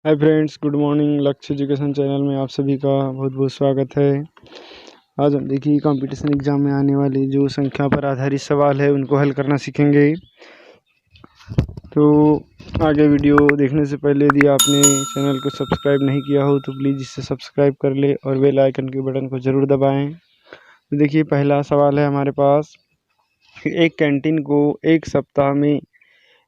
Hi friends, good morning. लक्ष्य education channel में आप सभी का बहुत बहुत स्वागत है। आज हम देखिए कंपटीशन एग्जाम में आने वाली जो संख्या पर आधारित सवाल है उनको हल करना सीखेंगे। तो आगे वीडियो देखने से पहले यदि आपने चैनल को सब्सक्राइब नहीं किया हो तो प्लीज़ इसे सब्सक्राइब कर ले और बेल आइकन के बटन को ज़रूर दबाएँ। तो देखिए पहला सवाल है हमारे पास, एक कैंटीन को एक सप्ताह में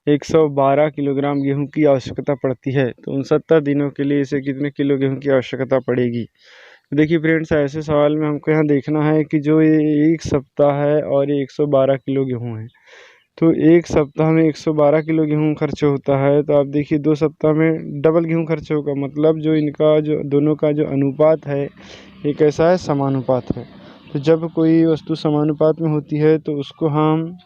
112 किलोग्राम गेहूं की आवश्यकता पड़ती है, तो 69 दिनों के लिए इसे कितने किलो गेहूं की आवश्यकता पड़ेगी। तो देखिए फ्रेंड्स, ऐसे सवाल में हमको यहाँ देखना है कि जो ये एक सप्ताह है और ये 112 किलो गेहूं है, तो एक सप्ताह में 112 किलो गेहूं खर्च होता है। तो आप देखिए 2 सप्ताह में डबल गेहूं खर्च होगा, मतलब जो इनका जो दोनों का जो अनुपात है ये कैसा है, समानुपात है। तो जब कोई वस्तु समानुपात में होती है तो उसको हम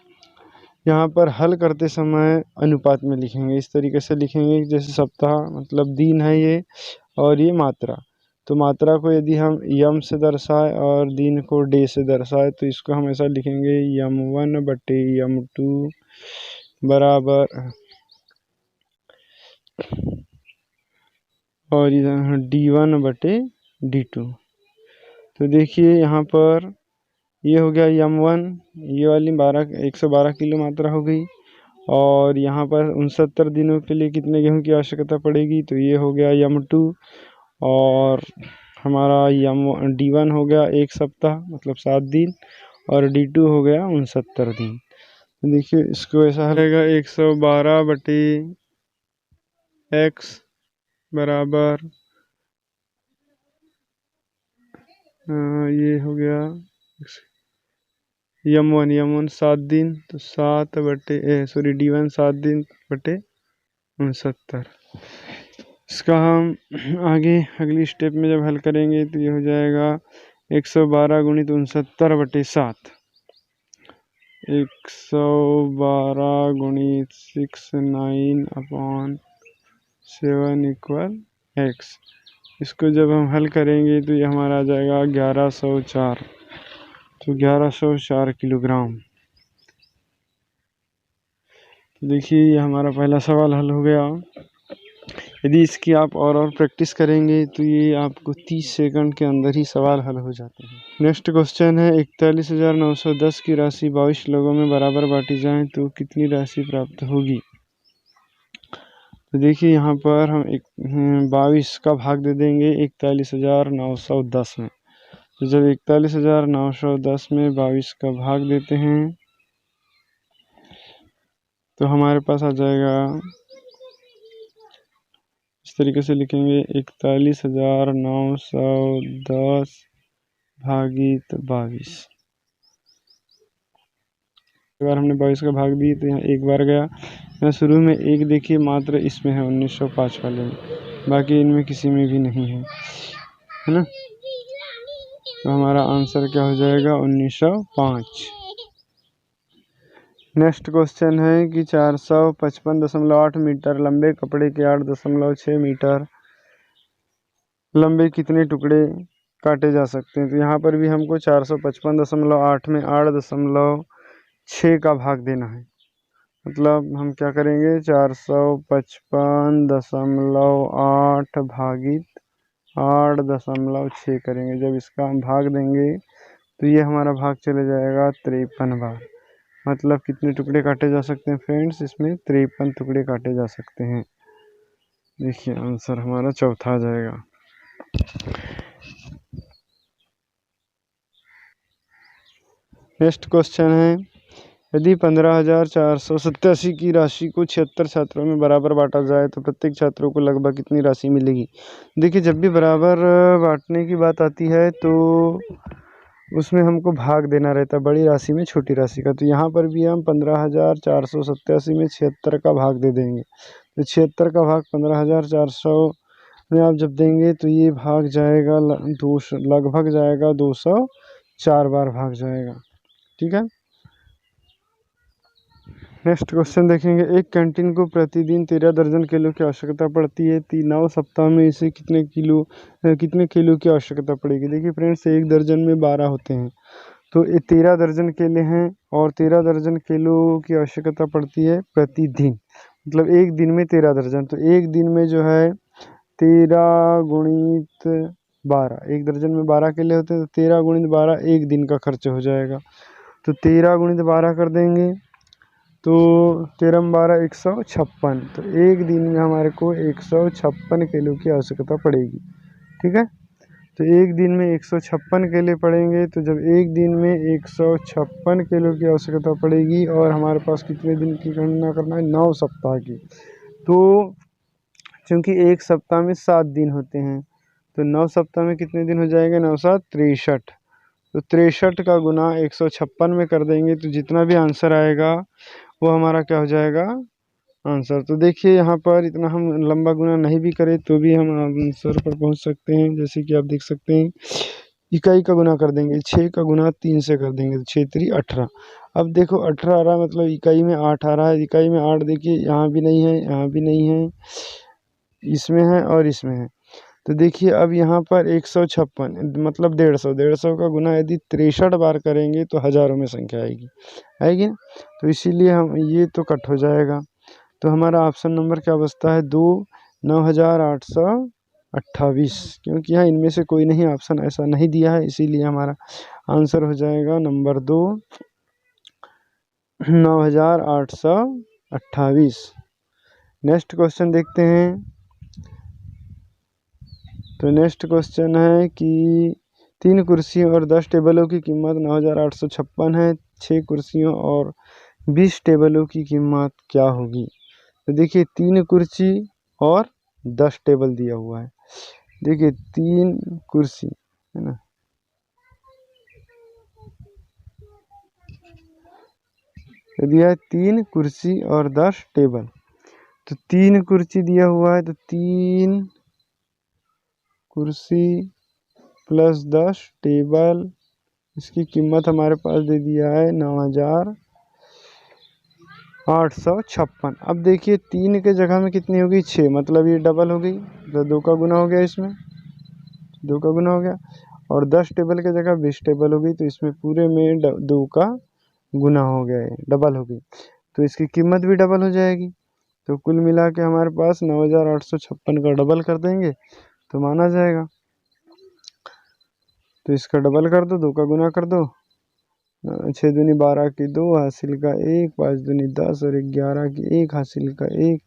यहाँ पर हल करते समय अनुपात में लिखेंगे। इस तरीके से लिखेंगे जैसे सप्ताह मतलब दिन है ये, और ये मात्रा। तो मात्रा को यदि हम यम से दर्शाए और दिन को डे से दर्शाए तो इसको हम ऐसा लिखेंगे यम1/यम2 बराबर, और इधर D1/D2। तो देखिए यहाँ पर ये हो गया यम1, ये वाली 112 किलो मात्रा हो गई। और यहाँ पर 69 दिनों के लिए कितने गेहूं की आवश्यकता पड़ेगी, तो ये हो गया यम2। और हमारा D1 हो गया एक सप्ताह मतलब 7 दिन, और D2 हो गया 69 दिन। तो देखिए इसको ऐसा रहेगा 112/x बराबर, ये हो गया यम1 7 दिन, तो D1 7 दिन बटे 69। इसका हम आगे अगली स्टेप में जब हल करेंगे तो ये हो जाएगा 112 गुणित 69/7, 112 गुणित 69/7 = x। इसको जब हम हल करेंगे तो ये हमारा आ जाएगा 1104, तो 1104 किलोग्राम। तो देखिए ये हमारा पहला सवाल हल हो गया। यदि इसकी आप और प्रैक्टिस करेंगे तो ये आपको 30 सेकंड के अंदर ही सवाल हल हो जाते हैं। नेक्स्ट क्वेश्चन है, 41,910 की राशि 22 लोगों में बराबर बांटी जाए तो कितनी राशि प्राप्त होगी। तो देखिए यहाँ पर हम 22 का भाग दे देंगे 41,910 में। तो जब 41,910 में 22 का भाग देते हैं तो हमारे पास आ जाएगा, इस तरीके से लिखेंगे 41,910 भागित 22। एक बार हमने 22 का भाग दिए तो यहाँ एक बार गया। यहाँ शुरू में एक देखिए मात्र इसमें है 1905 वाले में, बाकी इनमें किसी में भी नहीं है ना। तो हमारा आंसर क्या हो जाएगा, 1905। नेक्स्ट क्वेश्चन है कि 455.8 मीटर लंबे कपड़े के 8.6 मीटर लंबे कितने टुकड़े काटे जा सकते हैं। तो यहाँ पर भी हमको 455.8 में 8.6 का भाग देना है। मतलब हम क्या करेंगे, 455.8 भागित 8.6 करेंगे। जब इसका हम भाग देंगे तो ये हमारा भाग चले जाएगा 53 बार। मतलब कितने टुकड़े काटे जा सकते हैं फ्रेंड्स, इसमें 53 टुकड़े काटे जा सकते हैं। देखिए आंसर हमारा चौथा आ जाएगा। नेक्स्ट क्वेश्चन है, यदि 15,487 की राशि को 76 छात्रों में बराबर बांटा जाए तो प्रत्येक छात्रों को लगभग कितनी राशि मिलेगी। देखिए जब भी बराबर बांटने की बात आती है तो उसमें हमको भाग देना रहता है, बड़ी राशि में छोटी राशि का। तो यहाँ पर भी हम 15,487 में 76 का भाग दे देंगे। तो 76 का भाग 15,400 में आप जब देंगे तो ये भाग जाएगा लगभग जाएगा 204 बार भाग जाएगा। ठीक है। नेक्स्ट क्वेश्चन देखेंगे, एक कैंटीन को प्रतिदिन 13 दर्जन किलो की आवश्यकता पड़ती है, 9 सप्ताह में इसे कितने किलो की आवश्यकता पड़ेगी। देखिए फ्रेंड्स, एक दर्जन में 12 होते हैं, तो ये 13 दर्जन केले हैं और 13 दर्जन किलो की आवश्यकता पड़ती है प्रतिदिन। मतलब एक दिन में 13 दर्जन, तो एक दिन में जो है 13 गुणित 12, 1 दर्जन में 12 केले होते हैं तो 13 गुणित 12 एक दिन का खर्च हो जाएगा। तो 13 गुणित 12 कर देंगे तो 13 12 156। तो एक दिन में हमारे को 156 किलो की आवश्यकता पड़ेगी। ठीक है, तो एक दिन में 156 केले पड़ेंगे। तो जब एक दिन में 156 किलो की आवश्यकता पड़ेगी और हमारे पास कितने दिन की गणना करना है, 9 सप्ताह की। तो चूँकि एक सप्ताह में 7 दिन होते हैं तो 9 सप्ताह में कितने दिन हो जाएंगे, 9 7 63। तो 63 का गुना 156 में कर देंगे तो जितना भी आंसर आएगा वो हमारा क्या हो जाएगा, आंसर। तो देखिए यहाँ पर इतना हम लंबा गुना नहीं भी करें तो भी हम आंसर पर पहुँच सकते हैं। जैसे कि आप देख सकते हैं इकाई का गुना कर देंगे, 6 का गुना 3 से कर देंगे तो 6 3 18। अब देखो 18 आ रहा मतलब इकाई में 8 आ रहा है। इकाई में 8 देखिए यहाँ भी नहीं है, यहाँ भी नहीं है, इसमें है और इसमें है। तो देखिए अब यहाँ पर 156 मतलब 150 का गुना यदि 63 बार करेंगे तो हज़ारों में संख्या आएगी, आएगी ना। तो इसीलिए हम ये तो कट हो जाएगा। तो हमारा ऑप्शन नंबर क्या बचता है, 2 9828, क्योंकि यहाँ इनमें से कोई नहीं ऑप्शन ऐसा नहीं दिया है, इसीलिए हमारा आंसर हो जाएगा नंबर 2 9828। नेक्स्ट क्वेश्चन देखते हैं। तो नेक्स्ट क्वेश्चन है कि 3 कुर्सियों और 10 टेबलों की कीमत 9856 है। 6 कुर्सियों और 20 टेबलों की कीमत क्या होगी। तो देखिए 3 कुर्सी और 10 टेबल दिया हुआ है। देखिए 3 कुर्सी है ना, दिया है 3 कुर्सी और 10 टेबल। तो 3 कुर्सी दिया हुआ है तो 3 कुर्सी प्लस 10 टेबल, इसकी कीमत हमारे पास दे दिया है 9856। अब देखिए 3 के जगह में कितनी होगी, 6, मतलब ये डबल हो गई तो 2 का गुना हो गया, इसमें 2 का गुना हो गया। और 10 टेबल के जगह 20 टेबल हो गई तो इसमें पूरे में 2 का गुना हो गया है, डबल हो गई। तो इसकी कीमत भी डबल हो जाएगी। तो कुल मिला के हमारे पास 9856 का डबल कर देंगे तो माना जाएगा। तो इसका डबल कर दो, 2 का गुना कर दो, 6 दूनी 12 की 2 हासिल का 1, 5 दूनी 10 और 11 की 1 हासिल का 1,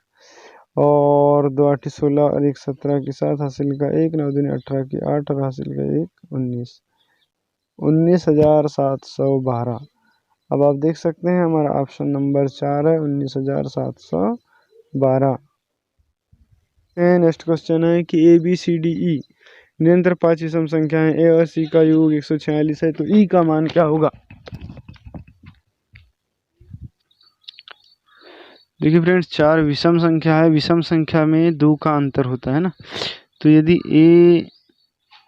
और 2 8 16 और 1 17 की 7 हासिल का 1, 9 दूनी 18 की 8 और हासिल का 1 19, 19,712। अब आप देख सकते हैं हमारा ऑप्शन नंबर 4 है, 19,712। नेक्स्ट क्वेश्चन है कि ABCDE निरंतर 5 विषम संख्याएं ए और सी का योग 146 है तो ई का मान क्या होगा। देखिए फ्रेंड्स 4 विषम संख्या है, विषम संख्या में 2 का अंतर होता है ना। तो यदि ए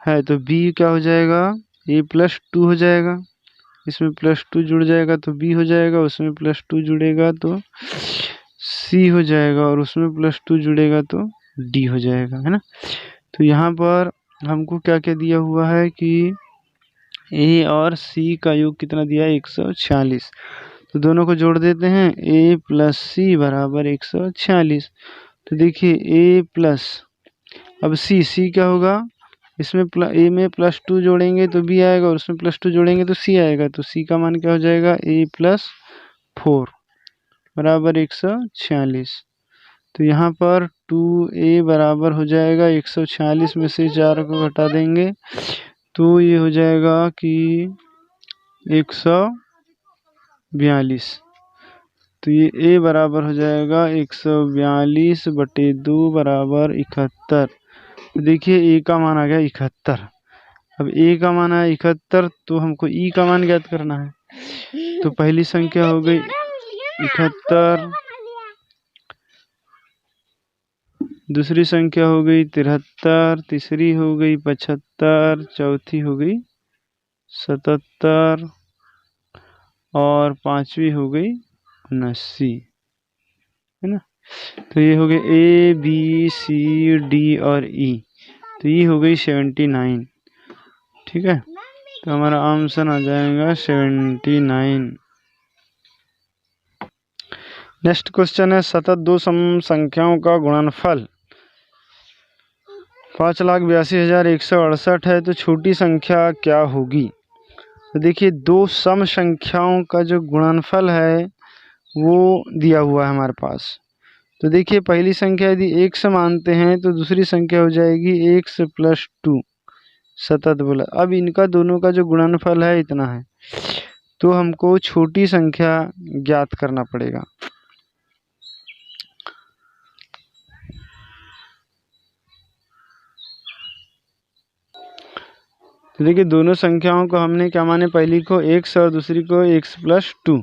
है तो बी क्या हो जाएगा, a +2 हो जाएगा, इसमें +2 जुड़ जाएगा तो b हो जाएगा, उसमें +2 जुड़ेगा तो c हो जाएगा, और उसमें +2 जुड़ेगा तो d हो जाएगा, है ना। तो यहाँ पर हमको क्या क्या दिया हुआ है कि a और c का योग कितना दिया है, 146। तो दोनों को जोड़ देते हैं, a + c बराबर 146। तो देखिए a प्लस, अब c क्या होगा, इसमें a में +2 जोड़ेंगे तो b आएगा, और उसमें +2 जोड़ेंगे तो c आएगा। तो c का मान क्या हो जाएगा, a + 4 बराबर 146। तो यहाँ पर 2a बराबर हो जाएगा 146 में से 4 को घटा देंगे तो ये हो जाएगा कि 142। तो ये a बराबर हो जाएगा 142/2 बराबर 71। तो देखिए a का मान आ गया 71। अब a का मान आया 71 तो हमको e का मान ज्ञात करना है। तो पहली संख्या हो गई 71, दूसरी संख्या हो गई 73, तीसरी हो गई 75, चौथी हो गई 77 और पांचवी हो गई 79, है ना। तो ये हो गए A B C D और E, तो ये हो गई 79। ठीक है, तो हमारा आंसर आ जाएगा 79। नेक्स्ट क्वेश्चन है सतत 2 सम संख्याओं का गुणनफल 5,82,168 है, तो छोटी संख्या क्या होगी? तो देखिए दो सम संख्याओं का जो गुणनफल है वो दिया हुआ है हमारे पास। तो देखिए पहली संख्या यदि x मानते हैं तो दूसरी संख्या हो जाएगी x + 2 सतत बोला। अब इनका दोनों का जो गुणनफल है इतना है, तो हमको छोटी संख्या ज्ञात करना पड़ेगा। तो देखिए दोनों संख्याओं को हमने क्या माने, पहली को x और दूसरी को x + 2।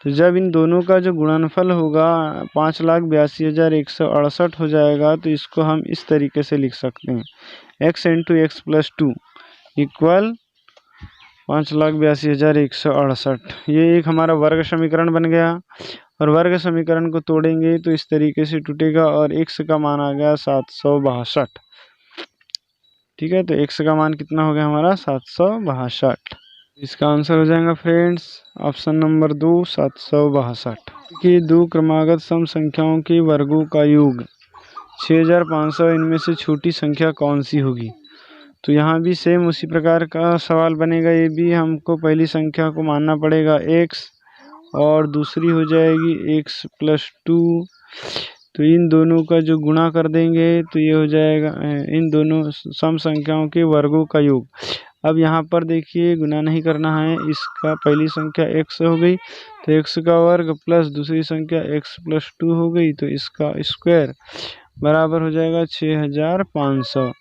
तो जब इन दोनों का जो गुणनफल होगा 5,82,168 हो जाएगा, तो इसको हम इस तरीके से लिख सकते हैं x × x + 2 = 5,82,168। ये एक हमारा वर्ग समीकरण बन गया। और वर्ग समीकरण को तोड़ेंगे तो इस तरीके से टूटेगा और x का मान आ गया 762। ठीक है, तो x का मान कितना हो गया हमारा 762। इसका आंसर हो जाएगा फ्रेंड्स ऑप्शन नंबर 2 762। कि दो क्रमागत सम संख्याओं के वर्गों का योग 6,500, इनमें से छोटी संख्या कौन सी होगी? तो यहाँ भी सेम उसी प्रकार का सवाल बनेगा। ये भी हमको पहली संख्या को मानना पड़ेगा x और दूसरी हो जाएगी x + 2। तो इन दोनों का जो गुणा कर देंगे तो ये हो जाएगा इन दोनों सम संख्याओं के वर्गों का योग। अब यहाँ पर देखिए गुणा नहीं करना है, इसका पहली संख्या x हो गई तो x का वर्ग प्लस दूसरी संख्या x + 2 हो गई, तो इसका स्क्वायर बराबर हो जाएगा 6,500।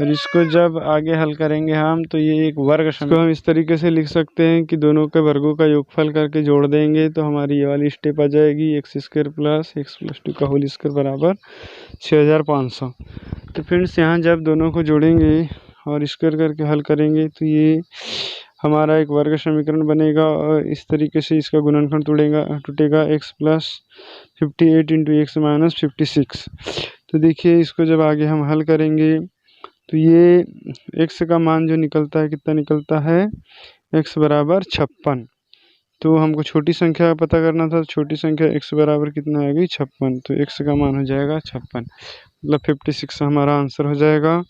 और इसको जब आगे हल करेंगे हम तो ये एक वर्ग समीकरण हम इस तरीके से लिख सकते हैं कि दोनों के वर्गों का योगफल करके जोड़ देंगे तो हमारी ये वाली स्टेप आ जाएगी x² + x + 2 का होल स्क्वायर बराबर 6,500। तो फ्रेंड्स यहाँ जब दोनों को जोड़ेंगे और स्क्वायर करके हल करेंगे तो ये हमारा एक वर्ग समीकरण बनेगा। और इस तरीके से इसका गुणनफल टूटेगा x + 58 × x - 56। तो देखिए इसको जब आगे हम हल करेंगे तो ये x का मान जो निकलता है कितना निकलता है, x बराबर 56। तो हमको छोटी संख्या पता करना था, छोटी संख्या x बराबर कितना आ गई 56। तो x का मान हो जाएगा 56, मतलब 56 हमारा आंसर हो जाएगा।